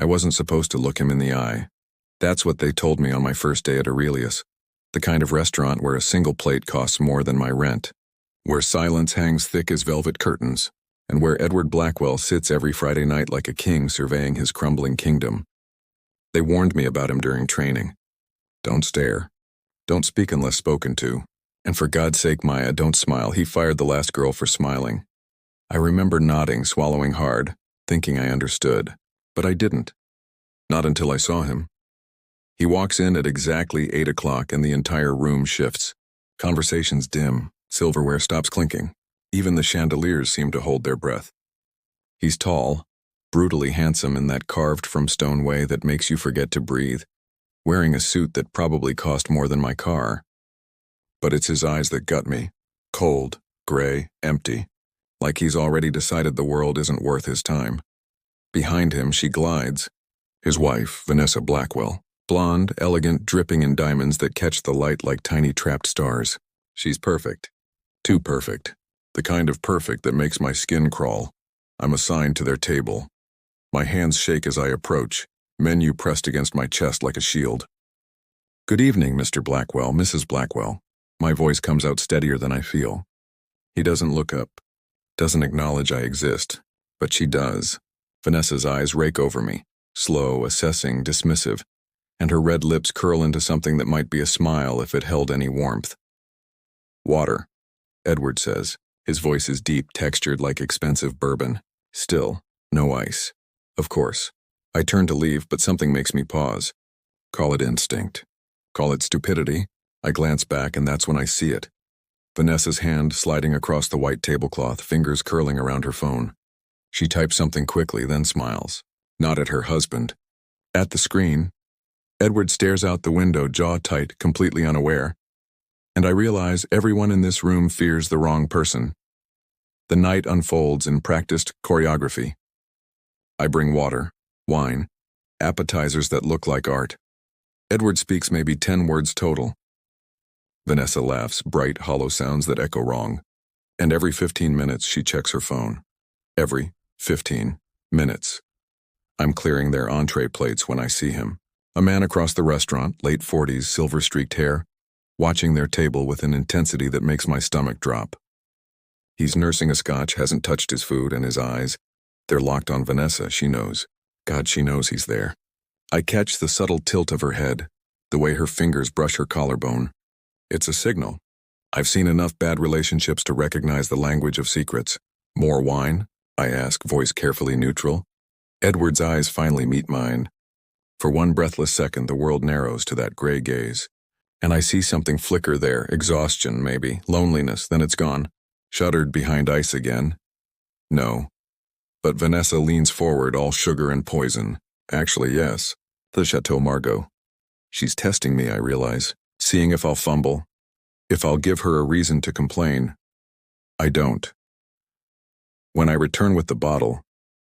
I wasn't supposed to look him in the eye. That's what they told me on my first day at Aurelius, the kind of restaurant where a single plate costs more than my rent, where silence hangs thick as velvet curtains, and where Edward Blackwell sits every Friday night like a king surveying his crumbling kingdom. They warned me about him during training. Don't stare. Don't speak unless spoken to. And for God's sake, Maya, don't smile. He fired the last girl for smiling. I remember nodding, swallowing hard, thinking I understood. But I didn't. Not until I saw him. He walks in at exactly 8 o'clock and the entire room shifts. Conversations dim. Silverware stops clinking. Even the chandeliers seem to hold their breath. He's tall, brutally handsome in that carved-from-stone way that makes you forget to breathe, wearing a suit that probably cost more than my car. But it's his eyes that gut me. Cold, gray, empty. Like he's already decided the world isn't worth his time. Behind him, she glides. His wife, Vanessa Blackwell. Blonde, elegant, dripping in diamonds that catch the light like tiny trapped stars. She's perfect. Too perfect. The kind of perfect that makes my skin crawl. I'm assigned to their table. My hands shake as I approach, menu pressed against my chest like a shield. Good evening, Mr. Blackwell, Mrs. Blackwell. My voice comes out steadier than I feel. He doesn't look up, doesn't acknowledge I exist, but she does. Vanessa's eyes rake over me, slow, assessing, dismissive, and her red lips curl into something that might be a smile if it held any warmth. Water, Edward says. His voice is deep, textured like expensive bourbon. Still, no ice. Of course. I turn to leave, but something makes me pause. Call it instinct. Call it stupidity. I glance back, and that's when I see it. Vanessa's hand sliding across the white tablecloth, fingers curling around her phone. She types something quickly, then smiles. Not at her husband. At the screen. Edward stares out the window, jaw tight, completely unaware. And I realize everyone in this room fears the wrong person. The night unfolds in practiced choreography. I bring water, wine, appetizers that look like art. Edward speaks maybe 10 words total. Vanessa laughs, bright, hollow sounds that echo wrong. And every 15 minutes she checks her phone. Every 15 minutes. I'm clearing their entree plates when I see him. A man across the restaurant, late 40s, silver-streaked hair, watching their table with an intensity that makes my stomach drop. He's nursing a scotch, hasn't touched his food, and his eyes, they're locked on Vanessa, she knows. God, she knows he's there. I catch the subtle tilt of her head, the way her fingers brush her collarbone. It's a signal. I've seen enough bad relationships to recognize the language of secrets. More wine? I ask, voice carefully neutral. Edward's eyes finally meet mine. For one breathless second, the world narrows to that gray gaze. And I see something flicker there, exhaustion maybe, loneliness, then it's gone. Shuttered behind ice again. No. But Vanessa leans forward, all sugar and poison. Actually, yes. The Chateau Margaux. She's testing me, I realize, seeing if I'll fumble, if I'll give her a reason to complain. I don't. When I return with the bottle,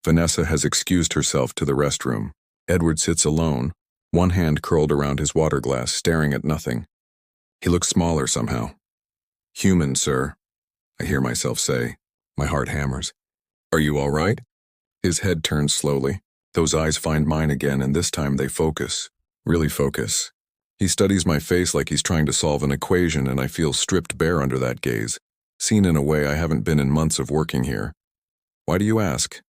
Vanessa has excused herself to the restroom. Edward sits alone, one hand curled around his water glass, staring at nothing. He looks smaller somehow. Human, sir, I hear myself say. My heart hammers. Are you all right? His head turns slowly. Those eyes find mine again, and this time they focus. Really focus. He studies my face like he's trying to solve an equation, and I feel stripped bare under that gaze, seen in a way I haven't been in months of working here. Why do you ask?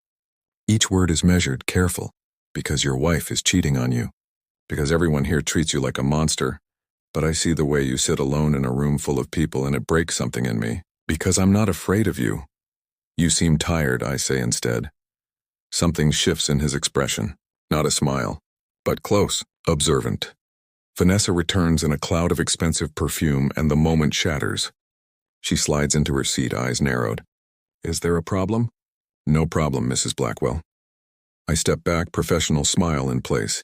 Each word is measured, careful, because your wife is cheating on you. Because everyone here treats you like a monster. But I see the way you sit alone in a room full of people, and it breaks something in me. Because I'm not afraid of you. You seem tired, I say instead. Something shifts in his expression. Not a smile, but close, observant. Vanessa returns in a cloud of expensive perfume, and the moment shatters. She slides into her seat, eyes narrowed. Is there a problem? No problem, Mrs. Blackwell. I step back, professional smile in place.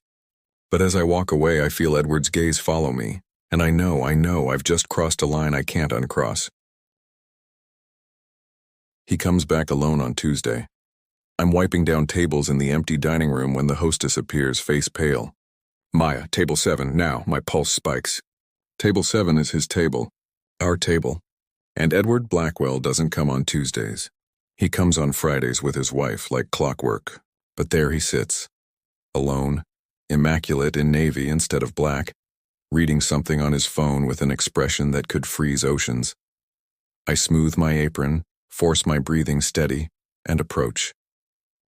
But as I walk away, I feel Edward's gaze follow me, and I know I've just crossed a line I can't uncross. He comes back alone on Tuesday. I'm wiping down tables in the empty dining room when the hostess appears, face pale. Maya, table 7, now, my pulse spikes. Table 7 is his table, our table. And Edward Blackwell doesn't come on Tuesdays. He comes on Fridays with his wife, like clockwork. But there he sits. alone, immaculate in navy instead of black, reading something on his phone with an expression that could freeze oceans. I smooth my apron, force my breathing steady, and approach.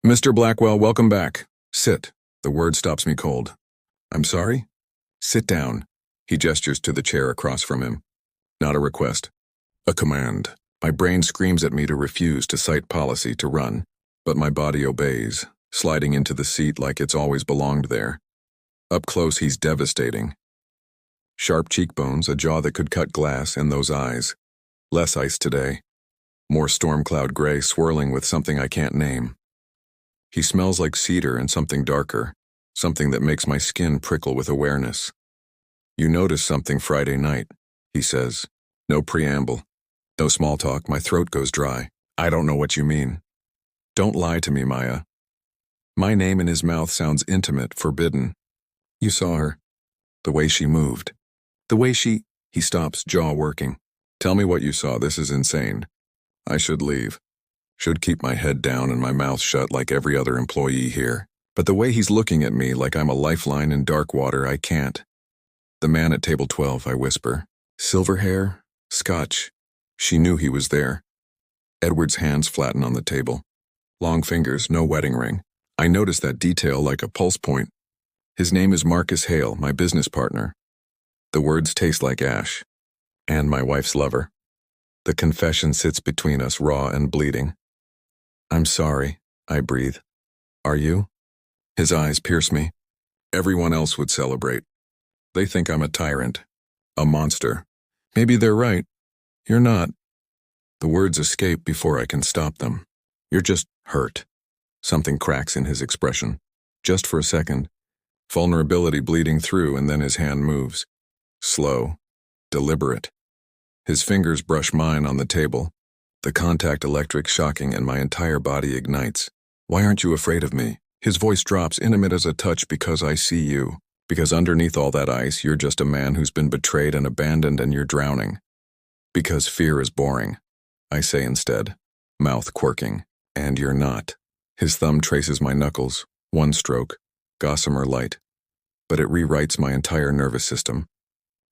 "Mr. Blackwell, welcome back. Sit." The word stops me cold. "I'm sorry?" "Sit down." He gestures to the chair across from him. Not a request. A command. My brain screams at me to refuse, to cite policy, to run. But my body obeys, sliding into the seat like it's always belonged there. Up close, he's devastating. Sharp cheekbones, a jaw that could cut glass, and those eyes. Less ice today. More storm cloud gray swirling with something I can't name. He smells like cedar and something darker, something that makes my skin prickle with awareness. "You noticed something Friday night," he says. No preamble. No small talk, my throat goes dry. "I don't know what you mean." "Don't lie to me, Maya." My name in his mouth sounds intimate, forbidden. "You saw her. The way she moved. The way she—" He stops, jaw working. "Tell me what you saw, this is insane. I should leave. Should keep my head down and my mouth shut like every other employee here. But the way he's looking at me like I'm a lifeline in dark water, I can't." "The man at table 12, I whisper. Silver hair, Scotch." She knew he was there. Edward's hands flatten on the table. Long fingers, no wedding ring. I notice that detail like a pulse point. "His name is Marcus Hale, my business partner." The words taste like ash. "And my wife's lover." The confession sits between us, raw and bleeding. "I'm sorry," I breathe. "Are you?" His eyes pierce me. Everyone else would celebrate. They think I'm a tyrant, a monster. Maybe they're right. You're not. The words escape before I can stop them. You're just hurt. Something cracks in his expression. Just for a second. Vulnerability bleeding through, and then his hand moves. Slow. Deliberate. His fingers brush mine on the table. The contact electric shocking, and my entire body ignites. "Why aren't you afraid of me?" His voice drops, intimate as a touch. "Because I see you. Because underneath all that ice, you're just a man who's been betrayed and abandoned, and you're drowning." "Because fear is boring," I say instead, mouth quirking. "And you're not." His thumb traces my knuckles, one stroke, gossamer light. But it rewrites my entire nervous system.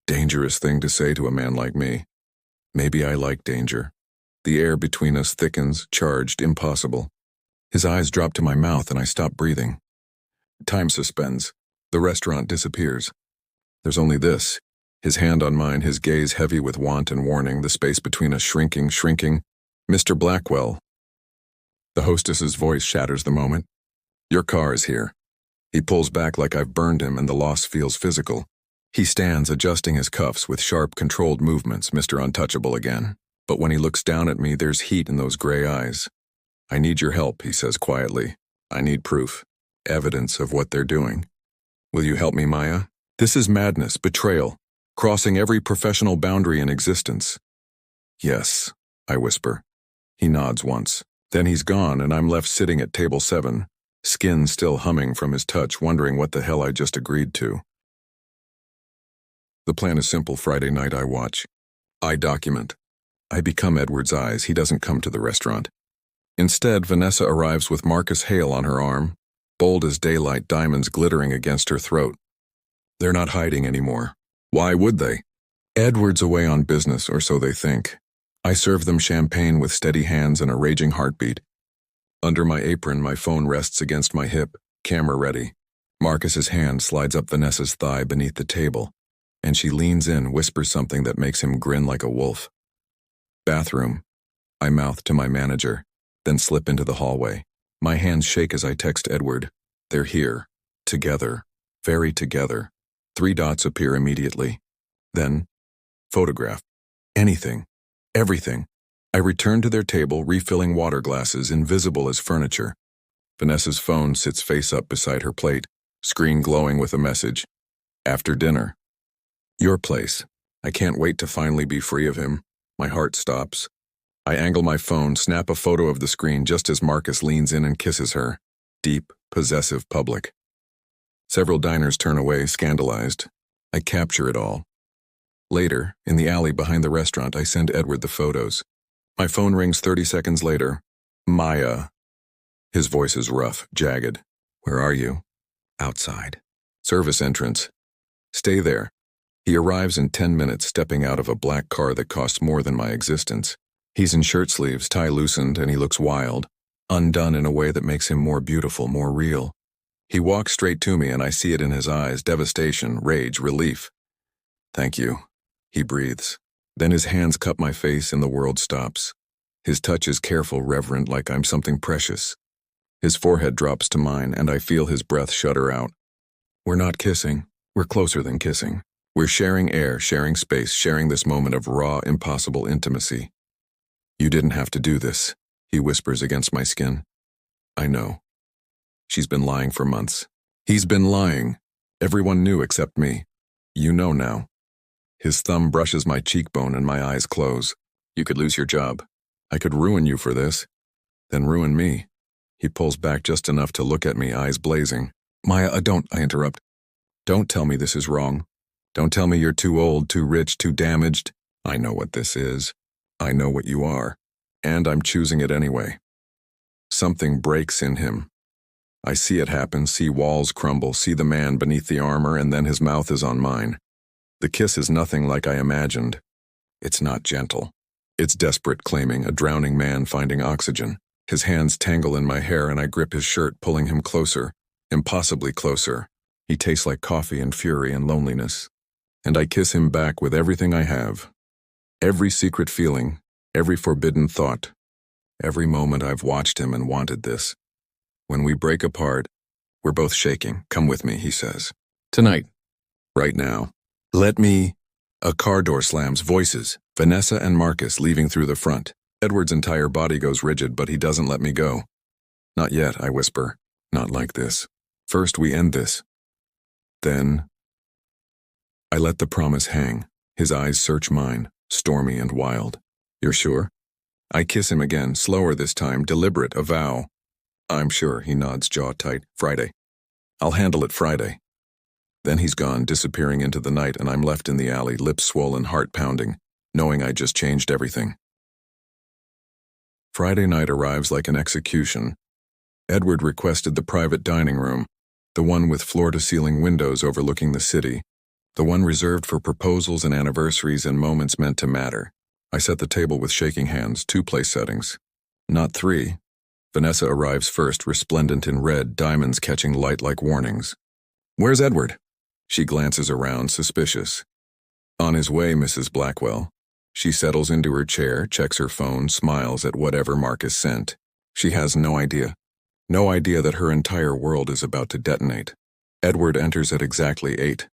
Dangerous thing to say to a man like me. Maybe I like danger. The air between us thickens, charged, impossible. His eyes drop to my mouth and I stop breathing. Time suspends. The restaurant disappears. There's only this. His hand on mine, his gaze heavy with want and warning, the space between us shrinking. "Mr. Blackwell." The hostess's voice shatters the moment. "Your car is here." He pulls back like I've burned him, and the loss feels physical. He stands, adjusting his cuffs with sharp, controlled movements, Mr. Untouchable again. But when he looks down at me, there's heat in those gray eyes. "I need your help," he says quietly. "I need proof. Evidence of what they're doing. Will you help me, Maya? This is madness, betrayal, crossing every professional boundary in existence." "Yes," I whisper. He nods once. Then he's gone, and I'm left sitting at table 7, skin still humming from his touch, wondering what the hell I just agreed to. The plan is simple. Friday night I watch. I document. I become Edward's eyes. He doesn't come to the restaurant. Instead, Vanessa arrives with Marcus Hale on her arm, bold as daylight, diamonds glittering against her throat. They're not hiding anymore. Why would they? Edward's away on business, or so they think. I serve them champagne with steady hands and a raging heartbeat. Under my apron, my phone rests against my hip, camera ready. Marcus's hand slides up Vanessa's thigh beneath the table, and she leans in, whispers something that makes him grin like a wolf. "Bathroom," I mouth to my manager, then slip into the hallway. My hands shake as I text Edward. They're here. Together. Very together. 3 dots appear immediately. Then, photograph. Anything. Everything. I return to their table, refilling water glasses, invisible as furniture. Vanessa's phone sits face up beside her plate, screen glowing with a message. "After dinner." Your place. I can't wait to finally be free of him. My heart stops. I angle my phone, snap a photo of the screen just as Marcus leans in and kisses her. Deep, possessive public. Several diners turn away, scandalized. I capture it all. Later, in the alley behind the restaurant, I send Edward the photos. My phone rings 30 seconds later. "Maya." His voice is rough, jagged. "Where are you?" Outside. Service entrance. Stay there. He arrives in 10 minutes, stepping out of a black car that costs more than my existence. He's in shirt sleeves, tie loosened, and he looks wild, undone in a way that makes him more beautiful, more real. He walks straight to me, and I see it in his eyes, devastation, rage, relief. Thank you, he breathes. Then his hands cup my face and the world stops. His touch is careful, reverent, like I'm something precious. His forehead drops to mine, and I feel his breath shudder out. We're not kissing. We're closer than kissing. We're sharing air, sharing space, sharing this moment of raw, impossible intimacy. You didn't have to do this, he whispers against my skin. I know. She's been lying for months. He's been lying. Everyone knew except me. You know now. His thumb brushes my cheekbone and my eyes close. You could lose your job. I could ruin you for this. Then ruin me. He pulls back just enough to look at me, eyes blazing. Maya, I interrupt. Don't tell me this is wrong. Don't tell me you're too old, too rich, too damaged. I know what this is. I know what you are. And I'm choosing it anyway. Something breaks in him. I see it happen, see walls crumble, see the man beneath the armor, and then his mouth is on mine. The kiss is nothing like I imagined. It's not gentle. It's desperate, claiming, a drowning man finding oxygen. His hands tangle in my hair and I grip his shirt, pulling him closer, impossibly closer. He tastes like coffee and fury and loneliness. And I kiss him back with everything I have. Every secret feeling, every forbidden thought, every moment I've watched him and wanted this. When we break apart, we're both shaking. Come with me, he says. Tonight. Right now. Let me. A car door slams, voices. Vanessa and Marcus leaving through the front. Edward's entire body goes rigid, but he doesn't let me go. Not yet, I whisper. Not like this. First we end this. Then. I let the promise hang. His eyes search mine, stormy and wild. You're sure? I kiss him again, slower this time, deliberate, a vow. I'm sure, he nods, jaw tight. Friday. I'll handle it Friday. Then he's gone, disappearing into the night, and I'm left in the alley, lips swollen, heart pounding, knowing I just changed everything. Friday night arrives like an execution. Edward requested the private dining room, the one with floor-to-ceiling windows overlooking the city, the one reserved for proposals and anniversaries and moments meant to matter. I set the table with shaking hands, 2 place settings. Not 3. Vanessa arrives first, resplendent in red, diamonds catching light like warnings. Where's Edward? She glances around, suspicious. On his way, Mrs. Blackwell. She settles into her chair, checks her phone, smiles at whatever Marcus sent. She has no idea. No idea that her entire world is about to detonate. Edward enters at exactly 8.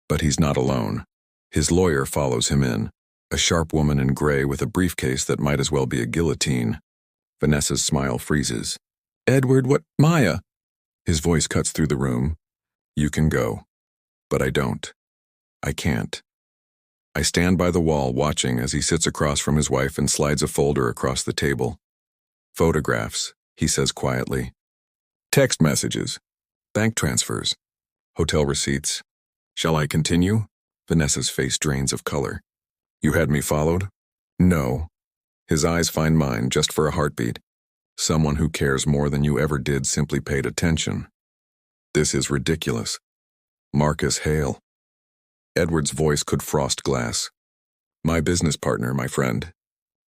But he's not alone. His lawyer follows him in. A sharp woman in gray with a briefcase that might as well be a guillotine. Vanessa's smile freezes. Edward, what? Maya! His voice cuts through the room. You can go. But I don't. I can't. I stand by the wall watching as he sits across from his wife and slides a folder across the table. Photographs, he says quietly. Text messages. Bank transfers. Hotel receipts. Shall I continue? Vanessa's face drains of color. You had me followed? No. His eyes find mine just for a heartbeat. Someone who cares more than you ever did simply paid attention. This is ridiculous. Marcus Hale. Edward's voice could frost glass. My business partner, my friend.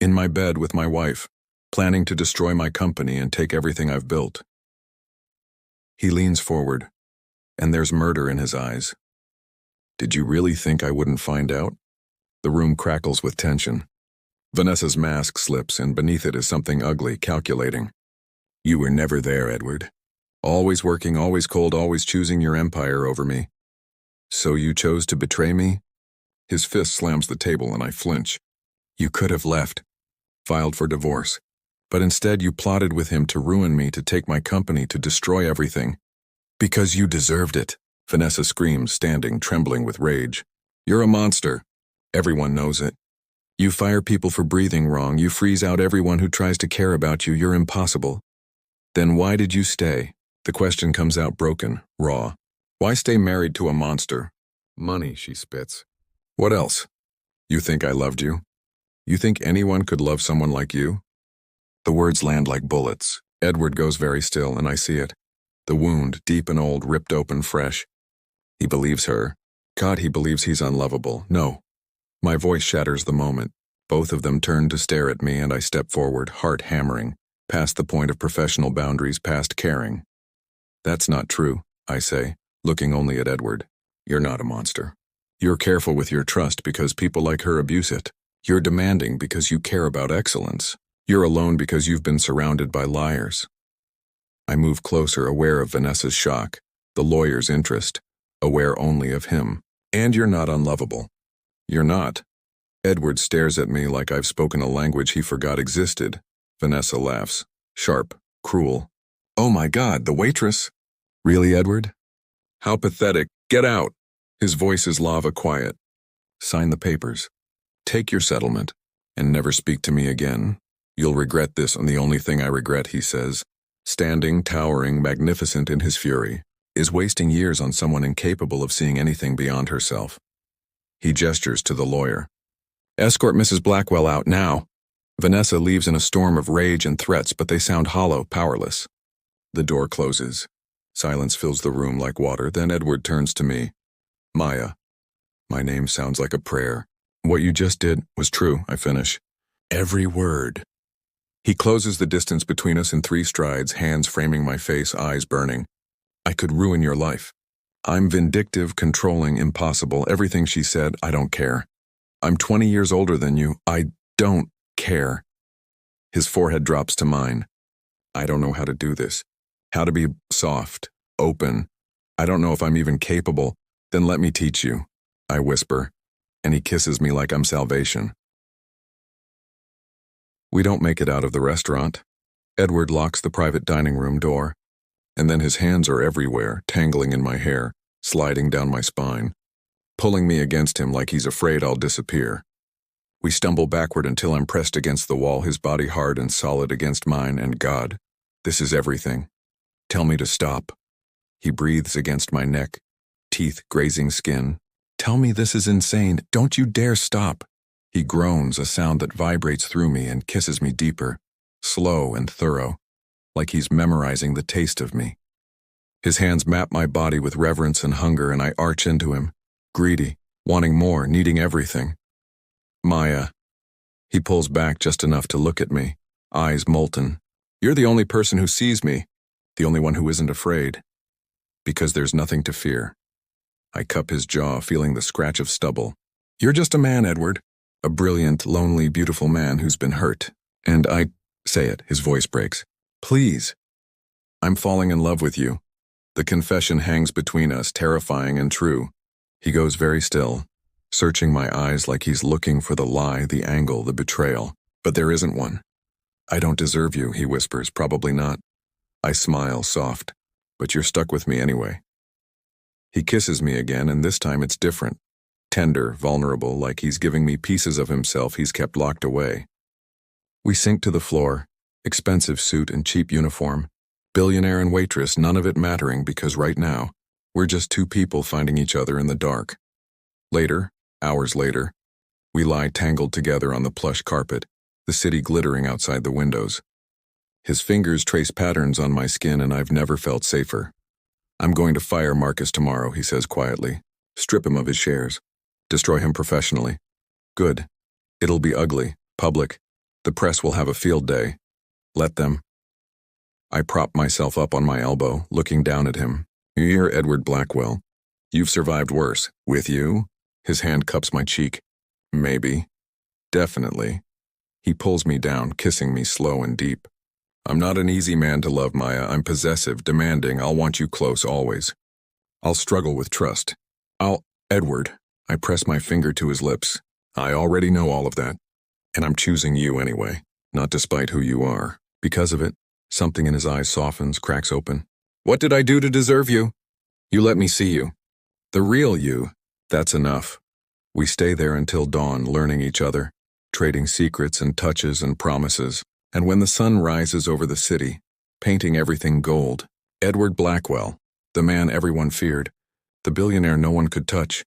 In my bed with my wife, planning to destroy my company and take everything I've built. He leans forward, and there's murder in his eyes. Did you really think I wouldn't find out? The room crackles with tension. Vanessa's mask slips, and beneath it is something ugly, calculating. You were never there, Edward. Always working, always cold, always choosing your empire over me. So you chose to betray me? His fist slams the table and I flinch. You could have left, filed for divorce. But instead you plotted with him to ruin me, to take my company, to destroy everything. Because you deserved it, Vanessa screams, standing, trembling with rage. You're a monster. Everyone knows it. You fire people for breathing wrong. You freeze out everyone who tries to care about you. You're impossible. Then why did you stay? The question comes out broken, raw. Why stay married to a monster? Money, she spits. What else? You think I loved you? You think anyone could love someone like you? The words land like bullets. Edward goes very still, and I see it. The wound, deep and old, ripped open fresh. He believes her. God, he believes he's unlovable. No. My voice shatters the moment. Both of them turn to stare at me, and I step forward, heart hammering, past the point of professional boundaries, past caring. That's not true, I say, looking only at Edward. You're not a monster. You're careful with your trust because people like her abuse it. You're demanding because you care about excellence. You're alone because you've been surrounded by liars. I move closer, aware of Vanessa's shock, the lawyer's interest, aware only of him. And you're not unlovable. You're not. Edward stares at me like I've spoken a language he forgot existed. Vanessa laughs, sharp, cruel. Oh my God, the waitress? Really, Edward? How pathetic. Get out. His voice is lava quiet. Sign the papers. Take your settlement, and never speak to me again. You'll regret this, and the only thing I regret, he says, standing, towering, magnificent in his fury, is wasting years on someone incapable of seeing anything beyond herself. He gestures to the lawyer. Escort Mrs. Blackwell out now. Vanessa leaves in a storm of rage and threats, but they sound hollow, powerless. The door closes. Silence fills the room like water. Then Edward turns to me. Maya. My name sounds like a prayer. What you just did was true, I finish. Every word. He closes the distance between us in 3 strides, hands framing my face, eyes burning. I could ruin your life. I'm vindictive, controlling, impossible. Everything she said, I don't care. I'm 20 years older than you. I don't care. His forehead drops to mine. I don't know how to do this. How to be soft, open. I don't know if I'm even capable. Then let me teach you, I whisper, and he kisses me like I'm salvation. We don't make it out of the restaurant. Edward locks the private dining room door, and then his hands are everywhere, tangling in my hair, sliding down my spine, pulling me against him like he's afraid I'll disappear. We stumble backward until I'm pressed against the wall, his body hard and solid against mine, and God, this is everything. Tell me to stop. He breathes against my neck, teeth grazing skin. Tell me this is insane. Don't you dare stop. He groans, a sound that vibrates through me, and kisses me deeper, slow and thorough, like he's memorizing the taste of me. His hands map my body with reverence and hunger, and I arch into him, greedy, wanting more, needing everything. Maya. He pulls back just enough to look at me, eyes molten. You're the only person who sees me, the only one who isn't afraid. Because there's nothing to fear. I cup his jaw, feeling the scratch of stubble. You're just a man, Edward. A brilliant, lonely, beautiful man who's been hurt. And I say it, his voice breaks. Please. I'm falling in love with you. The confession hangs between us, terrifying and true. He goes very still, searching my eyes like he's looking for the lie, the angle, the betrayal. But there isn't one. I don't deserve you, he whispers, probably not. I smile, soft. But you're stuck with me anyway. He kisses me again, and this time it's different. Tender, vulnerable, like he's giving me pieces of himself he's kept locked away. We sink to the floor, expensive suit and cheap uniform, billionaire and waitress, none of it mattering because right now, we're just 2 people finding each other in the dark. Later, hours later, we lie tangled together on the plush carpet, the city glittering outside the windows. His fingers trace patterns on my skin, and I've never felt safer. I'm going to fire Marcus tomorrow, he says quietly. Strip him of his shares. Destroy him professionally. Good. It'll be ugly, public. The press will have a field day. Let them. I prop myself up on my elbow, looking down at him. You're Edward Blackwell. You've survived worse. With you? His hand cups my cheek. Maybe. Definitely. He pulls me down, kissing me slow and deep. I'm not an easy man to love, Maya. I'm possessive, demanding. I'll want you close always. I'll struggle with trust. Edward. I press my finger to his lips. I already know all of that. And I'm choosing you anyway, not despite who you are. Because of it, something in his eyes softens, cracks open. What did I do to deserve you? You let me see you. The real you. That's enough. We stay there until dawn, learning each other, trading secrets and touches and promises. And when the sun rises over the city, painting everything gold, Edward Blackwell, the man everyone feared, the billionaire no one could touch,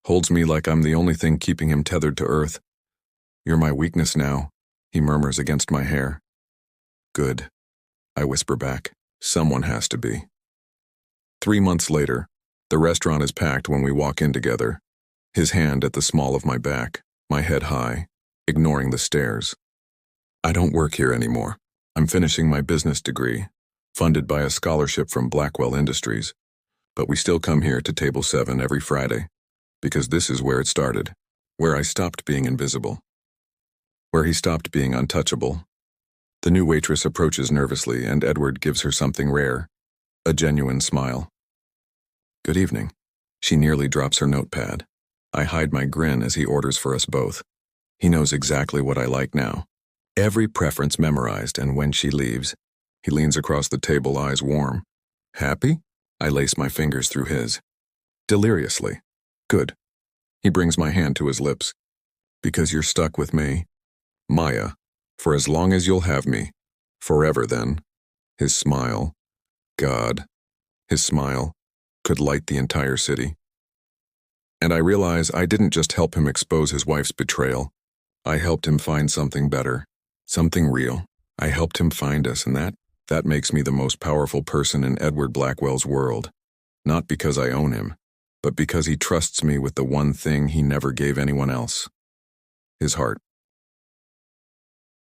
holds me like I'm the only thing keeping him tethered to earth. You're my weakness now, he murmurs against my hair. Good. I whisper back. Someone has to be. 3 months later, the restaurant is packed when we walk in together, his hand at the small of my back, my head high, ignoring the stares. I don't work here anymore. I'm finishing my business degree, funded by a scholarship from Blackwell Industries, but we still come here to Table 7 every Friday, because this is where it started, where I stopped being invisible, where he stopped being untouchable. The new waitress approaches nervously, and Edward gives her something rare, a genuine smile. Good evening. She nearly drops her notepad. I hide my grin as he orders for us both. He knows exactly what I like now. Every preference memorized, and when she leaves, he leans across the table, eyes warm. Happy? I lace my fingers through his. Deliriously. Good. He brings my hand to his lips. Because you're stuck with me. Maya, for as long as you'll have me. Forever then. His smile. God. His smile could light the entire city. And I realize I didn't just help him expose his wife's betrayal. I helped him find something better, something real. I helped him find us, and that makes me the most powerful person in Edward Blackwell's world. Not because I own him, but because he trusts me with the one thing he never gave anyone else. His heart.